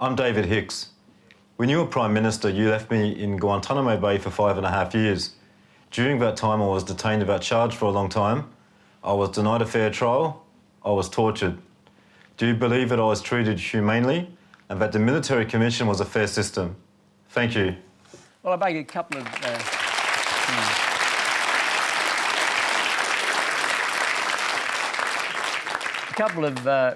I'm David Hicks. When you were Prime Minister, you left me in Guantanamo Bay for 5.5 years. During that time, I was detained without charge for a long time. I was denied a fair trial. I was tortured. Do you believe that I was treated humanely and that the military commission was a fair system? Thank you. Well, I make a couple of...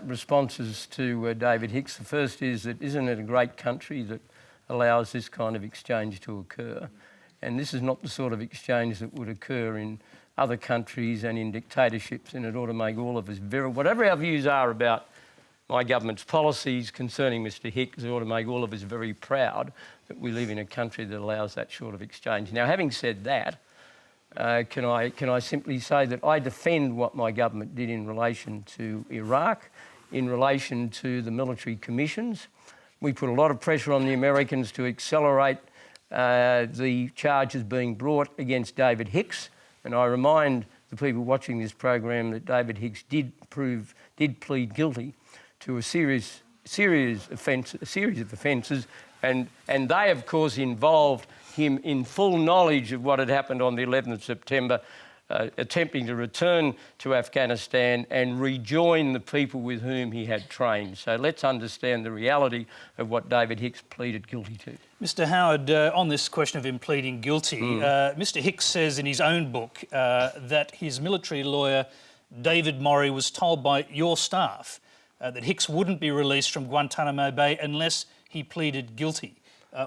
responses to David Hicks. The first is that isn't it a great country that allows this kind of exchange to occur? And this is not the sort of exchange that would occur in other countries and in dictatorships, and it ought to make all of us whatever our views are about my government's policies concerning Mr Hicks, it ought to make all of us very proud that we live in a country that allows that sort of exchange. Now, having said that, can I simply say that I defend what my government did in relation to Iraq, in relation to the military commissions. We put a lot of pressure on the Americans to accelerate the charges being brought against David Hicks, and I remind the people watching this program that David Hicks did plead guilty to a series of offences, and they, of course, involved him in full knowledge of what had happened on the 11th of September, attempting to return to Afghanistan and rejoin the people with whom he had trained. So let's understand the reality of what David Hicks pleaded guilty to. Mr Howard, on this question of him pleading guilty, Mr Hicks says in his own book that his military lawyer, David Morrie, was told by your staff that Hicks wouldn't be released from Guantanamo Bay unless he pleaded guilty.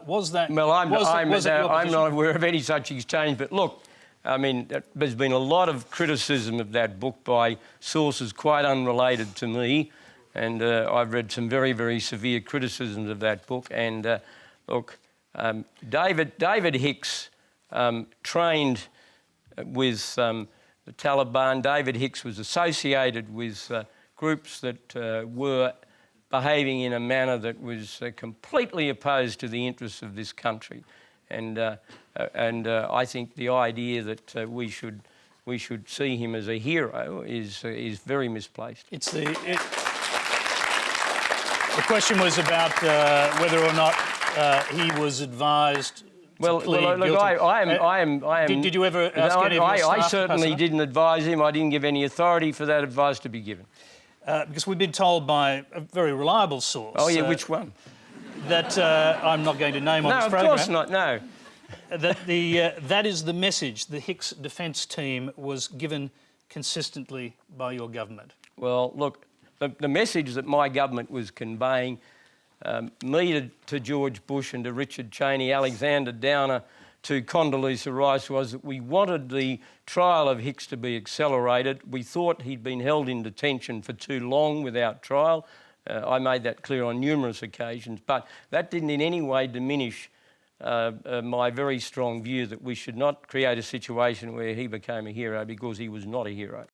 Was that... Well, I'm not aware of any such exchange, but look, I mean, there's been a lot of criticism of that book by sources quite unrelated to me, and I've read some very, very severe criticisms of that book. And look, David Hicks trained with the Taliban. David Hicks was associated with groups that were behaving in a manner that was completely opposed to the interests of this country, and I think the idea that we should see him as a hero is very misplaced. The question was about whether or not he was advised. Well, look, I am. Did you ever ask any of your staff? I certainly didn't advise him. I didn't give any authority for that advice to be given. Because we've been told by a very reliable source... Oh, yeah, which one? That I'm not going to name on this program. No, of course not, no. That is the message the Hicks defence team was given consistently by your government. Well, look, the message that my government was conveying, me to George Bush and to Richard Cheney, Alexander Downer to Condoleezza Rice, was that we wanted the trial of Hicks to be accelerated. We thought he'd been held in detention for too long without trial. I made that clear on numerous occasions, but that didn't in any way diminish my very strong view that we should not create a situation where he became a hero, because he was not a hero.